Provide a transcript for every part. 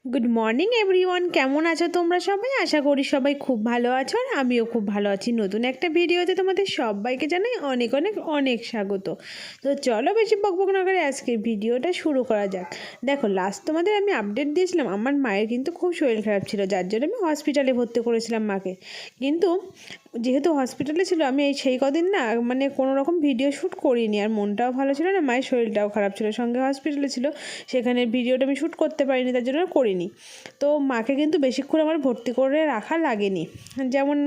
Good morning everyone, কেমন আছো তোমরা সবাই? আশা করি সবাই খুব ভালো আছো আর আমিও খুব ভালো আছি। নতুন একটা ভিডিওতে তোমাদের সবাইকে জানাই অনেক অনেক অনেক স্বাগত। তো চলো বেশি বকবক না করে আজকের ভিডিওটা শুরু করা যাক। দেখো, লাস্ট তোমাদের আমি আপডেট দিয়েছিলাম আমার মায়ের কিন্তু খুব শরীর খারাপ ছিল, যার জন্য আমি হসপিটালে ভর্তি করেছিলাম মাকে। কিন্তু যেহেতু হসপিটালে ছিল আমি সেই কদিন না কোনো রকম ভিডিও শ্যুট করিনি, আর মনটাও ভালো ছিল না, মায়ের শরীরটাও খারাপ ছিল, সঙ্গে হসপিটালে ছিল, সেখানে ভিডিওটা আমি শ্যুট করতে পারিনি, তার জন্য করিনি। তো মাকে কিন্তু বেশিক্ষণ আমার ভর্তি করে রাখা লাগেনি। যেমন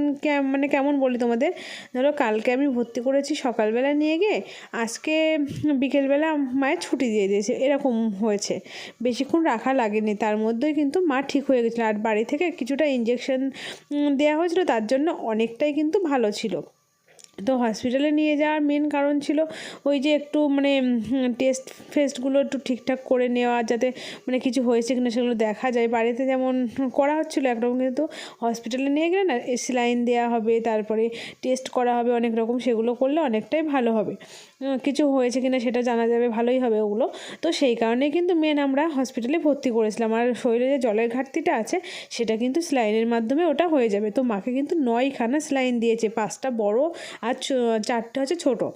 কেমন বলি তোমাদের, ধরো কালকে আমি ভর্তি করেছি সকালবেলা নিয়ে গিয়ে, আজকে বিকেলবেলা মায়ের ছুটি দিয়ে দিয়েছে, এরকম হয়েছে। বেশিক্ষণ রাখা লাগেনি, তার মধ্যেই কিন্তু মা ঠিক হয়ে গেছিলো। আর বাড়ি থেকে কিছুটা ইঞ্জেকশন দেওয়া হয়েছিল, তার জন্য অনেকটাই কিন্তু ভালো ছিল। তো হসপিটালে নিয়ে যাওয়ার মেন কারণ ছিল ওই যে একটু টেস্ট ফেস্টগুলো একটু ঠিকঠাক করে নেওয়া, যাতে কিছু হয়েছে কিনা সেগুলো দেখা যায়। বাড়িতে যেমন করা হচ্ছিলো একরকম, কিন্তু হসপিটালে নিয়ে গেলে না স্যালাইন দেওয়া হবে, তারপরে টেস্ট করা হবে অনেক রকম, সেগুলো করলে অনেকটাই ভালো হবে, কিছু হয়েছে কিনা সেটা জানা যাবে, ভালোই হবে ওগুলো। তো সেই কারণেই কিন্তু মেন আমরা হসপিটালে ভর্তি করেছিলাম। আর শরীরে যে জলের ঘাটতিটা আছে সেটা কিন্তু স্যালাইনের মাধ্যমে ওটা হয়ে যাবে। তো মাকে কিন্তু 9খানা স্যালাইন দিয়েছে, 5টা বড় আর 4টে হচ্ছে ছোটো,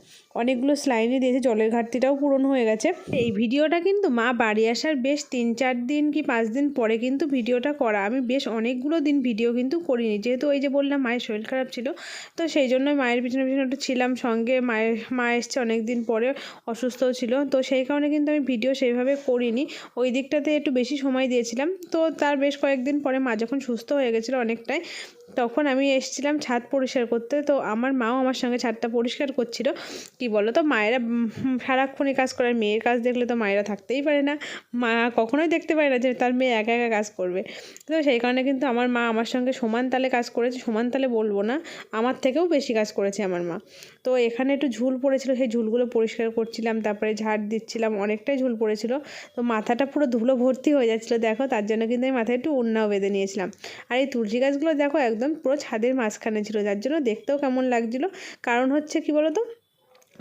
অনেকগুলো স্যালাইনই দিয়েছে, জলের ঘাটতিটাও পূরণ হয়ে গেছে। এই ভিডিওটা কিন্তু মা বাড়ি আসার বেশ 3-4 দিন কি 5 দিন পরে কিন্তু ভিডিওটা করা। আমি বেশ অনেকগুলো দিন ভিডিও কিন্তু করিনি, যেহেতু ওই যে বললাম মায়ের শরীর খারাপ ছিল, তো সেই জন্য মায়ের পিছনে পিছনে একটু ছিলাম, সঙ্গে মা এসছে অনেক দিন পরে, অসুস্থও ছিল, তো সেই কারণে কিন্তু আমি ভিডিও সেইভাবে করিনি, ওই দিকটাতে একটু বেশি সময় দিয়েছিলাম। তো তার বেশ কয়েকদিন পরে মা যখন সুস্থ হয়ে গেছিলো অনেকটাই, তখন আমি এসেছিলাম ছাদ পরিষ্কার করতে। তো আমার মাও আমার সঙ্গে ছাদটা পরিষ্কার করছিল। কি বলো তো, মায়েরা সারাক্ষণই কাজ করে, মেয়ের কাজ দেখলে তো মায়েরা থাকতেই পারে না, মা কখনোই দেখতে পারে না যে তার মেয়ে একা একা কাজ করবে। তো সেই কারণে কিন্তু আমার মা আমার সঙ্গে সমান তালে কাজ করেছে, সমান তালে বলবো না, আমার থেকেও বেশি কাজ করেছে আমার মা। তো এখানে একটু ঝুল পড়েছিল, সেই ঝুলগুলো পরিষ্কার করছিলাম, তারপরে ঝাড় দিচ্ছিলাম, অনেকটাই ঝুল পড়েছিল। তো মাথাটা পুরো ধুলো ভর্তি হয়ে যাচ্ছিলো দেখো, তার জন্য কিন্তু আমি মাথায় একটু ওড়নাও বেঁধে নিয়েছিলাম। আর এই তুলসী গাছগুলো দেখো একদম পুরো ছাদের মাঝখানে ছিল, যার জন্য দেখতেও কেমন লাগছিলো। কারণ হচ্ছে কি বলো তো,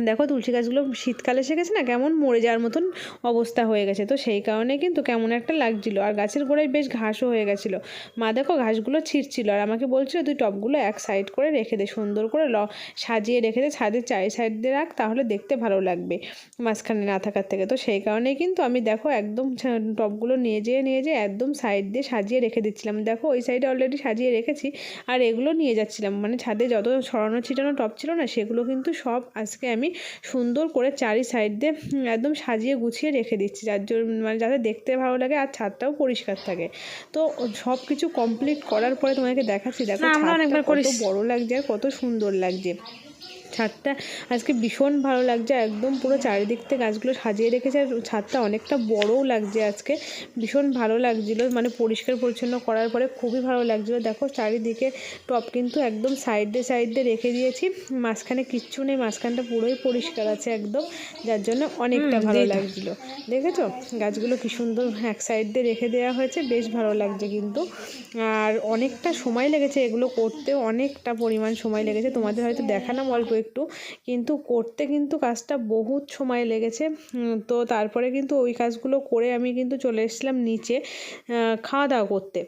দেখো তুলসী গাছগুলো শীতকালে এসে গেছে না, কেমন মরে যাওয়ার মতন অবস্থা হয়ে গেছে, তো সেই কারণে কিন্তু কেমন একটা লাগছিলো। আর গাছের গোড়ায় বেশ ঘাসও হয়ে গেছিলো। মা দেখো ঘাসগুলো ছিঁড়ছিল, আর আমাকে বলছিল তুই টবগুলো এক সাইড করে রেখে দে, সুন্দর করে সাজিয়ে রেখে দে, ছাদের 4 সাইড দিয়ে রাখ, তাহলে দেখতে ভালো লাগবে মাঝখানে না থাকার থেকে। তো সেই কারণেই কিন্তু আমি দেখো একদম টবগুলো নিয়ে যেয়ে একদম সাইড দিয়ে সাজিয়ে রেখে দিচ্ছিলাম। দেখো ওই সাইডে অলরেডি সাজিয়ে রেখেছি, আর এগুলো নিয়ে যাচ্ছিলাম, ছাদে যত ছড়ানো ছিটানো টব ছিল না, সেগুলো কিন্তু সব আজকে আমি সুন্দর করে 4 সাইড দিয়ে একদম সাজিয়ে গুছিয়ে রেখে দিচ্ছি, যার জন্য যাতে দেখতে ভালো লাগে আর ছাদটাও পরিষ্কার থাকে। তো সব কিছু কমপ্লিট করার পরে তোমাকে দেখাচ্ছি, দেখো ছাদটা কত বড় লাগছে আর কত সুন্দর লাগছে। ছাদটা আজকে ভীষণ ভালো লাগছে, একদম পুরো চারিদিক থেকে গাছগুলো সাজিয়ে রেখেছে, আর ছাদটা অনেকটা বড়ও লাগছে আজকে, ভীষণ ভালো লাগছিলো, পরিষ্কার পরিচ্ছন্ন করার পরে খুবই ভালো লাগছিলো। দেখো চারিদিকে টব কিন্তু একদম সাইডে রেখে দিয়েছি, মাঝখানে কিচ্ছু নেই, মাঝখানটা পুরোই পরিষ্কার আছে একদম, যার জন্য অনেকটা ভালো লাগছিলো। দেখেছো গাছগুলো কি সুন্দর এক সাইড দিয়ে রেখে দেওয়া হয়েছে, বেশ ভালো লাগছে কিন্তু। আর অনেকটা সময় লেগেছে এগুলো করতে, অনেকটা পরিমাণ সময় লেগেছে, তোমাদের হয়তো দেখালাম অল্প একটু, কিন্তু করতে কিন্তু কাজটা বহুত সময় লেগেছে। তো তারপরে কিন্তু ওই কাজগুলো করে আমি কিন্তু চলে এসেছিলাম নিচে খাওয়া দাওয়া করতে।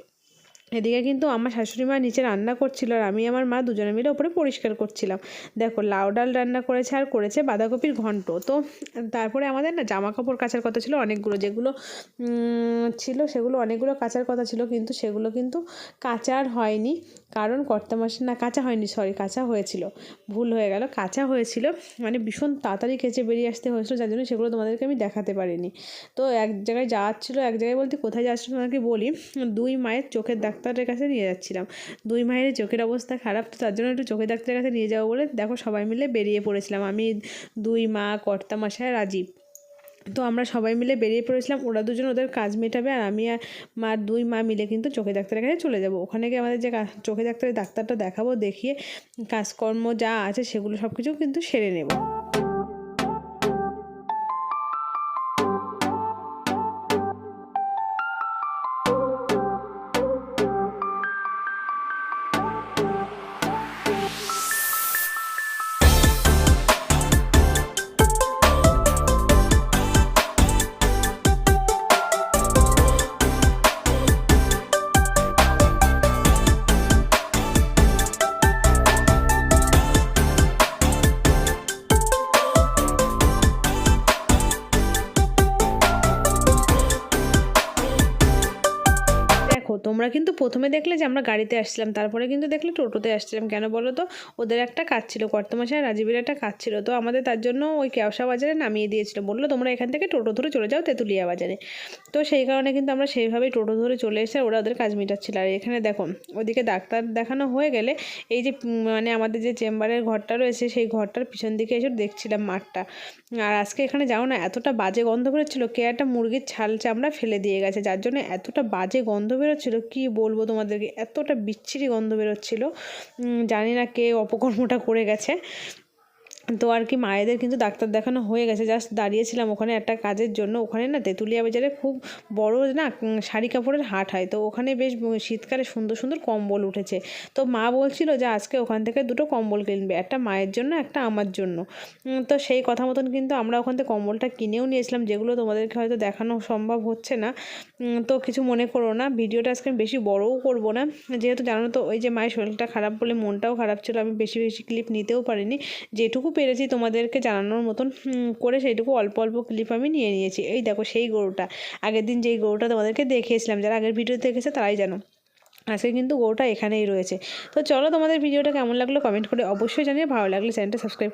এদিকে কিন্তু আমার শাশুড়ি মা নিচে রান্না করছিল, আর আমি আমার মা দুজনে মিলে ওপরে পরিষ্কার করছিলাম। দেখো লাউ ডাল রান্না করেছে, আর করেছে বাঁধাকপির ঘন্ট। তো তারপরে আমাদের না জামা কাপড় কাচার কথা ছিল অনেকগুলো, যেগুলো ছিল সেগুলো অনেকগুলো কাচার কথা ছিল, কিন্তু সেগুলো কিন্তু কাচার হয়নি, কারণ কর্তামশাই না কাঁচা হয়নি, সরি কাঁচা হয়েছিল, ভুল হয়ে গেল, কাঁচা হয়েছিল, ভীষণ তাড়াতাড়ি কেচে বেরিয়ে আসতে হয়েছিল, যার জন্য সেগুলো তোমাদেরকে আমি দেখাতে পারিনি। তো এক জায়গায় যাওয়ার ছিল, এক জায়গায় বলতে কোথায় যাচ্ছিল তোমাকে বলি, 2 মায়ের চোখের ডাক্তারের কাছে নিয়ে যাচ্ছিলাম। 2 মায়ের চোখের অবস্থা খারাপ, তো তার জন্য একটু চোখের ডাক্তারের কাছে নিয়ে যাবো বলে দেখো সবাই মিলে বেরিয়ে পড়েছিলাম, আমি 2 মা কর্তামশাই রাজীব। তো আমরা সবাই মিলে বেরিয়ে পড়েছিলাম, ওরা দুজন ওদের কাজ মেটাবে, আর আমি আর 2 মা মিলে কিন্তু চোখের ডাক্তারের কাছে চলে যাব। ওখানে গিয়ে আমাদের যে চোখের ডাক্তারটা দেখাবো, দেখিয়ে কাজকর্ম যা আছে সেগুলো সব কিছু কিন্তু সেরে নেব। তোমরা কিন্তু প্রথমে দেখলে যে আমরা গাড়িতে আসছিলাম, তারপরে কিন্তু দেখলে টোটোতে আসছিলাম। কেন বলো তো, ওদের একটা কাজ ছিল, কর্তামশাই রাজীবের একটা কাজ ছিল, তো আমাদের তার জন্য ওই কেওসা বাজারে নামিয়ে দিয়েছিল। বললো তোমরা এখান থেকে টোটো ধরে চলে যাও তেঁতুলিয়া বাজারে। তো সেই কারণে কিন্তু আমরা সেইভাবেই টোটো ধরে চলে এসে ওরা ওদের কাজ মেটাচ্ছিল। আর এখানে দেখো ওদিকে ডাক্তার দেখানো হয়ে গেলে এই যে মানে আমাদের যে চেম্বারের ঘরটা রয়েছে সেই ঘরটার পিছন দিকে এসে দেখছিলাম মাঠটা। আর আজকে এখানে যাও না, এতটা বাজে গন্ধ বেরোচ্ছিলো, কে একটা মুরগির ছাল চামড়া ফেলে দিয়ে গেছে, যার জন্য এতটা বাজে গন্ধ বেরোচ্ছিলো কি বলবো তোমাদেরকে, এতটা বিচ্ছিরি গন্ধ বেরোচ্ছিলো। জানি না কে অপকর্মটা করে গেছে। তো আর কি মায়েদের কিন্তু ডাক্তার দেখানো হয়ে গেছে, জাস্ট দাঁড়িয়েছিলাম ওখানে একটা কাজের জন্য। ওখানে না তেঁতুলিয়া বাজারে খুব বড় না শাড়ি কাপড়ের হাট হয়, তো ওখানে বেশ শীতকালে সুন্দর সুন্দর কম্বল উঠেছে। তো মা বলছিল যে আজকে ওখান থেকে দুটো কম্বল কিনবে, একটা মায়ের জন্য একটা আমার জন্য। তো সেই কথা মতন কিন্তু আমরা ওখান থেকে কম্বলটা কিনেও নিয়েছিলাম, যেগুলো তোমাদেরকে হয়তো দেখানো সম্ভব হচ্ছে না। তো কিছু মনে করো না, ভিডিওটা আজকে বেশি বড়ও করব না, যেহেতু জানো তো ওই যে মায়ের শরীরটা খারাপ বলে মনটাও খারাপ ছিল, আমি বেশি বেশি ক্লিপ নিতেও পারিনি। যেটুকু পেরেছি তোমাদেরকে জানানোর মতন করে সেইটুকু অল্প অল্প ক্লিপ আমি নিয়ে নিয়েছি। এই দেখো সেই গরুটা, আগের দিন যেই গরুটা তোমাদেরকে দেখিয়েছিলাম, যারা আগের ভিডিও দেখেছে তারাই জানো, আজকে কিন্তু গরুটা এখানেই রয়েছে। তো চলো তোমাদের ভিডিওটা কেমন লাগলো কমেন্ট করে অবশ্যই জানিয়ে, ভালো লাগলে চ্যানেলটা সাবস্ক্রাইব